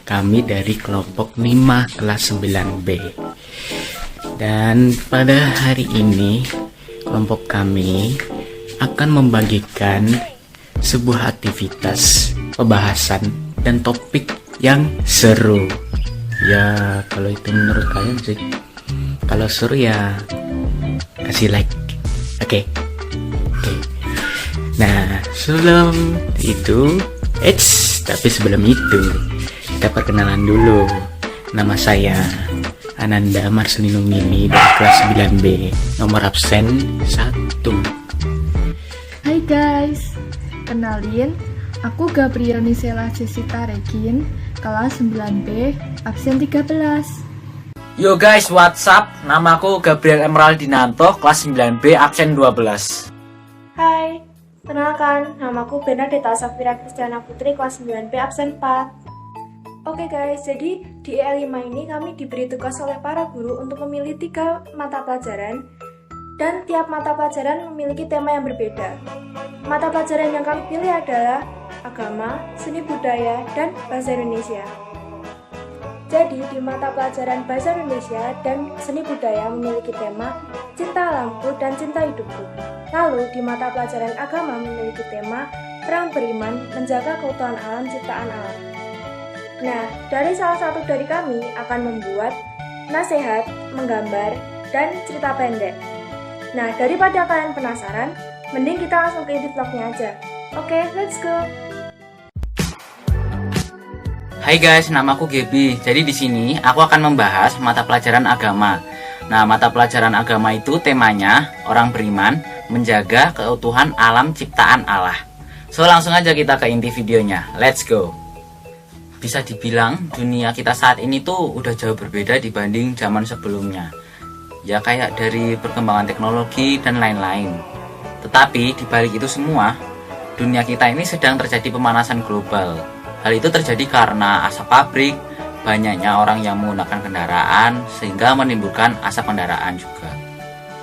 Kami dari kelompok 5 kelas 9B. Dan pada hari ini kelompok kami akan membagikan sebuah aktivitas, pembahasan dan topik yang seru. Ya, kalau itu menurut kalian sih. Kalau seru ya kasih like. Oke. Nah, sebelum itu, tapi sebelum itu kita perkenalan dulu. Nama saya Ananda Marcelino Mini dari kelas 9B, nomor absen 1. Hai guys, kenalin, aku Gabriel Nisela Jessica Regin, kelas 9B, absen 13. Yo guys, what's up? Namaku Gabriel Emerald Dinanto, kelas 9B, absen 12. Hai, kenalkan, namaku Bernadetta Safira Kristiana Putri, kelas 9B, absen 4. Oke guys, jadi di EL5 ini kami diberi tugas oleh para guru untuk memilih 3 mata pelajaran, dan tiap mata pelajaran memiliki tema yang berbeda. Mata pelajaran yang kami pilih adalah agama, seni budaya, dan bahasa Indonesia. Jadi di mata pelajaran bahasa Indonesia dan seni budaya memiliki tema cinta alamku dan cinta hidupku. Lalu di mata pelajaran agama memiliki tema perang beriman, menjaga keutuhan alam ciptaan alam. Nah, dari salah satu dari kami akan membuat nasihat, menggambar, dan cerita pendek. Nah, daripada kalian penasaran, mending kita langsung ke inti vlognya aja. Oke, let's go! Hai guys, namaku Gebi. Jadi di sini aku akan membahas mata pelajaran agama. Nah, mata pelajaran agama itu temanya orang beriman, menjaga keutuhan alam ciptaan Allah. So, langsung aja kita ke inti videonya. Let's go! Bisa dibilang dunia kita saat ini tuh udah jauh berbeda dibanding zaman sebelumnya. Ya kayak dari perkembangan teknologi dan lain-lain. Tetapi dibalik itu semua, dunia kita ini sedang terjadi pemanasan global. Hal itu terjadi karena asap pabrik, banyaknya orang yang menggunakan kendaraan, sehingga menimbulkan asap kendaraan juga.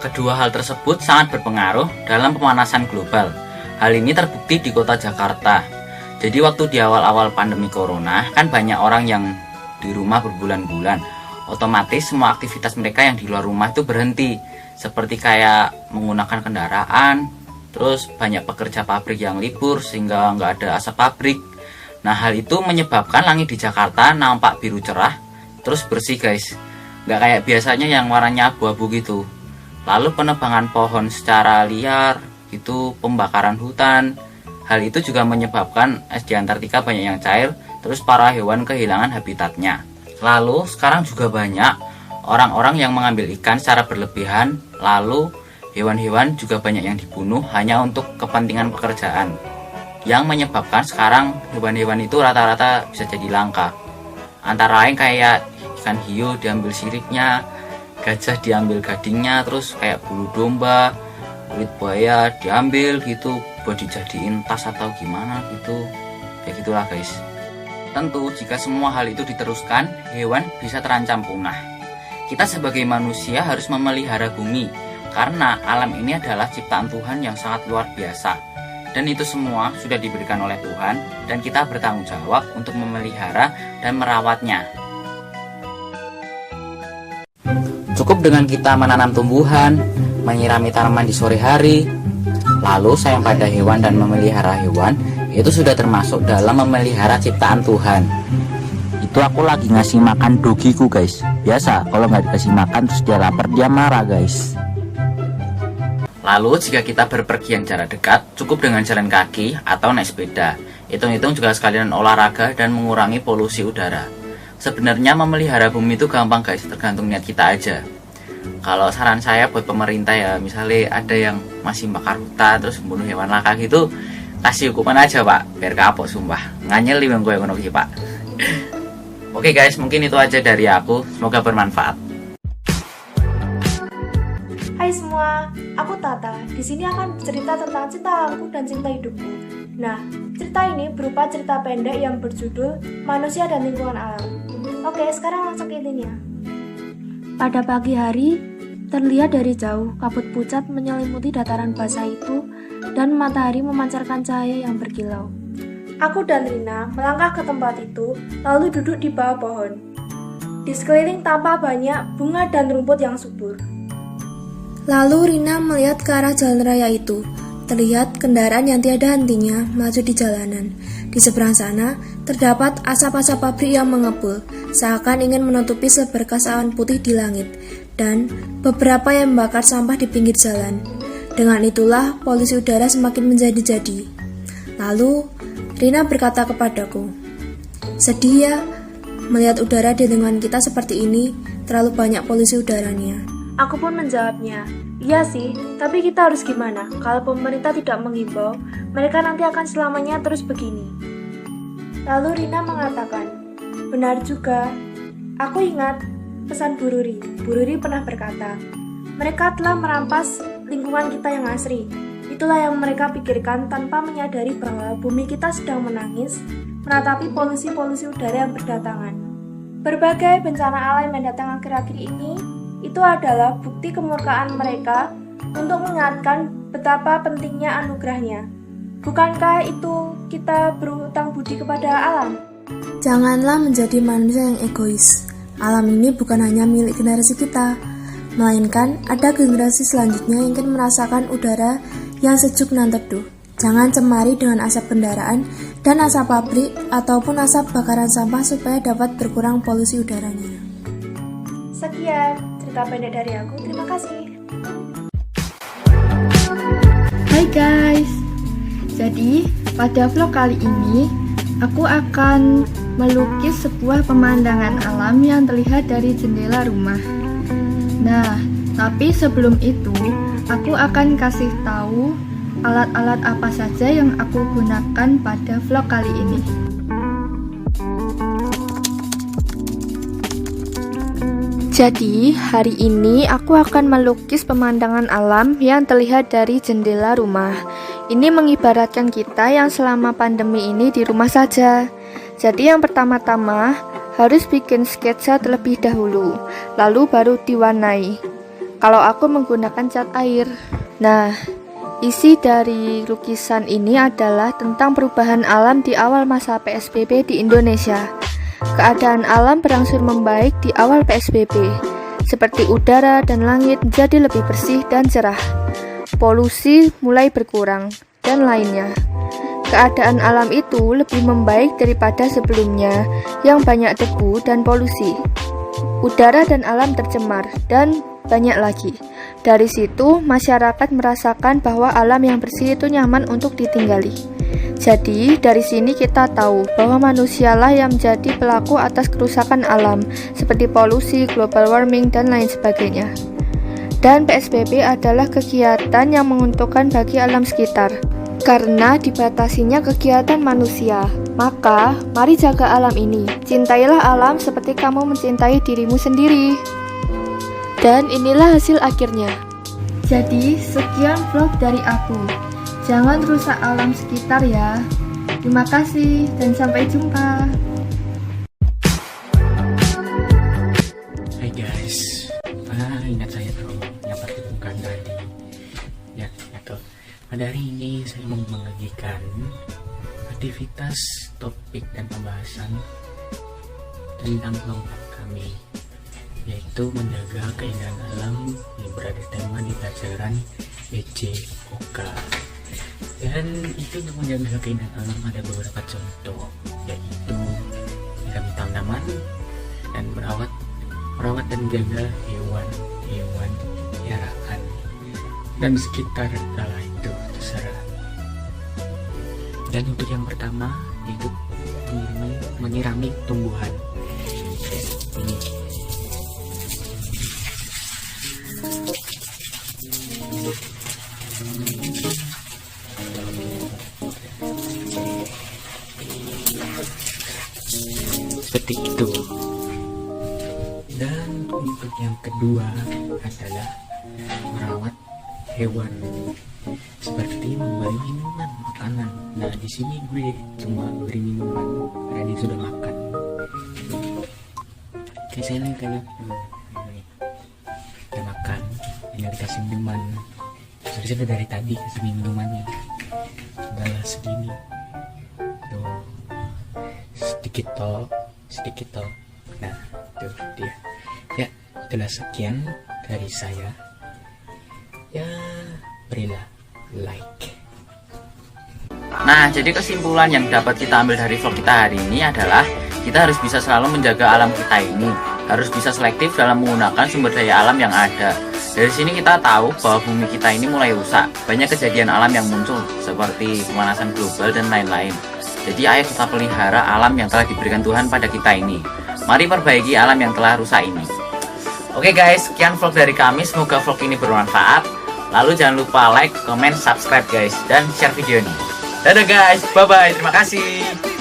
Kedua hal tersebut sangat berpengaruh dalam pemanasan global. Hal ini terbukti di kota Jakarta. Jadi waktu di awal-awal pandemi corona, kan banyak orang yang di rumah berbulan-bulan. Otomatis semua aktivitas mereka yang di luar rumah itu berhenti. Seperti kayak menggunakan kendaraan, terus banyak pekerja pabrik yang libur sehingga nggak ada asap pabrik. Nah, hal itu menyebabkan langit di Jakarta nampak biru cerah, terus bersih guys. Nggak kayak biasanya yang warnanya abu-abu gitu. Lalu penebangan pohon secara liar, itu pembakaran hutan. Hal itu juga menyebabkan es di Antartika banyak yang cair, terus para hewan kehilangan habitatnya. Lalu sekarang juga banyak orang-orang yang mengambil ikan secara berlebihan, lalu hewan-hewan juga banyak yang dibunuh hanya untuk kepentingan pekerjaan. Yang menyebabkan sekarang hewan-hewan itu rata-rata bisa jadi langka. Antara lain kayak ikan hiu diambil siripnya, gajah diambil gadingnya, terus kayak bulu domba, kulit buaya diambil gitu buat dijadiin tas atau gimana gitu. Ya gitulah guys. Tentu jika semua hal itu diteruskan, hewan bisa terancam punah. Kita sebagai manusia harus memelihara bumi, karena alam ini adalah ciptaan Tuhan yang sangat luar biasa. Dan itu semua sudah diberikan oleh Tuhan, dan kita bertanggung jawab untuk memelihara dan merawatnya. Cukup dengan kita menanam tumbuhan, menyirami tanaman di sore hari, lalu sayang pada hewan dan memelihara hewan, itu sudah termasuk dalam memelihara ciptaan Tuhan. Itu aku lagi ngasih makan dogiku guys. Biasa kalau nggak dikasih makan terus dia lapar, dia marah guys. Lalu jika kita berpergian jarak dekat, cukup dengan jalan kaki atau naik sepeda. Hitung-hitung juga sekalian olahraga dan mengurangi polusi udara. Sebenarnya memelihara bumi itu gampang guys, tergantung niat kita aja. Kalau saran saya buat pemerintah ya, misalnya ada yang masih bakar hutan terus membunuh hewan langka gitu, kasih hukuman aja pak, biar kapok sumpah. Nganyeli yang gue ngono pak. Oke guys, mungkin itu aja dari aku, semoga bermanfaat. Hai semua, aku Tata. Di sini akan bercerita tentang cinta alamku dan cinta hidupku. Nah, cerita ini berupa cerita pendek yang berjudul Manusia dan Lingkungan Alam. Oke, sekarang langsung ke intinya. Pada pagi hari, terlihat dari jauh kabut pucat menyelimuti dataran basah itu dan matahari memancarkan cahaya yang berkilau. Aku dan Rina melangkah ke tempat itu, lalu duduk di bawah pohon. Di sekeliling tampak banyak bunga dan rumput yang subur. Lalu Rina melihat ke arah jalan raya itu. Terlihat kendaraan yang tiada hentinya maju di jalanan. Di seberang sana, terdapat asap-asap pabrik yang mengepul, seakan ingin menutupi seberkas awan putih di langit, dan beberapa yang membakar sampah di pinggir jalan. Dengan itulah, polusi udara semakin menjadi-jadi. Lalu, Rina berkata kepadaku, "Sedih ya, melihat udara di lingkungan kita seperti ini, terlalu banyak polusi udaranya." Aku pun menjawabnya, "Iya sih, tapi kita harus gimana? Kalau pemerintah tidak mengimbau, mereka nanti akan selamanya terus begini." Lalu Rina mengatakan, "Benar juga. Aku ingat pesan Bu Ruri. Bu Ruri pernah berkata, mereka telah merampas lingkungan kita yang asri. Itulah yang mereka pikirkan tanpa menyadari bahwa bumi kita sedang menangis, menatapi polusi-polusi udara yang berdatangan. Berbagai bencana alam yang datang akhir-akhir ini, itu adalah bukti kemurkaan mereka untuk mengingatkan betapa pentingnya anugerahnya. Bukankah itu kita berhutang budi kepada alam?" Janganlah menjadi manusia yang egois. Alam ini bukan hanya milik generasi kita, melainkan ada generasi selanjutnya yang ingin merasakan udara yang sejuk dan teduh. Jangan cemari dengan asap kendaraan dan asap pabrik ataupun asap bakaran sampah supaya dapat berkurang polusi udaranya. Sekian cerita pendek dari aku, terima kasih. Hai guys, jadi pada vlog kali ini aku akan melukis sebuah pemandangan alam yang terlihat dari jendela rumah. Nah, tapi sebelum itu aku akan kasih tahu alat-alat apa saja yang aku gunakan pada vlog kali ini. Jadi, hari ini aku akan melukis pemandangan alam yang terlihat dari jendela rumah. Ini mengibaratkan kita yang selama pandemi ini di rumah saja. Jadi yang pertama-tama harus bikin sketsa terlebih dahulu, lalu baru diwarnai. Kalau aku menggunakan cat air. Nah, isi dari lukisan ini adalah tentang perubahan alam di awal masa PSBB di Indonesia. Keadaan alam berangsur membaik di awal PSBB, seperti udara dan langit menjadi lebih bersih dan cerah. Polusi mulai berkurang, dan lainnya. Keadaan alam itu lebih membaik daripada sebelumnya yang banyak debu dan polusi. Udara dan alam tercemar, dan banyak lagi. Dari situ, masyarakat merasakan bahwa alam yang bersih itu nyaman untuk ditinggali. Jadi, dari sini kita tahu bahwa manusialah yang menjadi pelaku atas kerusakan alam, seperti polusi, global warming, dan lain sebagainya. Dan PSBB adalah kegiatan yang menguntungkan bagi alam sekitar. Karena dibatasinya kegiatan manusia, maka mari jaga alam ini. Cintailah alam seperti kamu mencintai dirimu sendiri. Dan inilah hasil akhirnya. Jadi, sekian vlog dari aku. Jangan rusak alam sekitar ya. Terima kasih dan sampai jumpa. Hai guys, ingat saya tuh yang pertunjukan tadi. Ya, itu. Pada hari ini saya mau membagikan aktivitas, topik dan pembahasan tentang kelompok kami, yaitu menjaga keindahan alam yang berada tema di pelajaran EJOK. Dan itu untuk menjaga keindahan alam ada beberapa contoh, yaitu menyiram tanaman dan merawat dan jaga hewan peliharaan dan sekitar adalah itu terserah. Dan untuk yang pertama itu menyirami tumbuhan. Ini seperti itu. Dan untuk yang kedua adalah merawat hewan, seperti memberi minuman, makanan. Nah, di sini gue cuma beri minuman karena dia sudah makan. Kayak saya nih kayak udah makan, tinggal dikasih minuman. Seharusnya dari tadi kasih minumannya. Udahlah segini. Tuh. sedikit toh. Nah, itu dia. Ya, itulah sekian dari saya. Ya, berilah like. Nah, jadi kesimpulan yang dapat kita ambil dari vlog kita hari ini adalah kita harus bisa selalu menjaga alam kita ini, harus bisa selektif dalam menggunakan sumber daya alam yang ada. Dari sini kita tahu bahwa bumi kita ini mulai rusak, banyak kejadian alam yang muncul seperti pemanasan global dan lain-lain. Jadi ayo kita pelihara alam yang telah diberikan Tuhan pada kita ini. Mari perbaiki alam yang telah rusak ini. Oke guys, sekian vlog dari kami, semoga vlog ini bermanfaat. Lalu jangan lupa like, comment, subscribe guys, dan share video ini. Dadah guys, bye bye, terima kasih.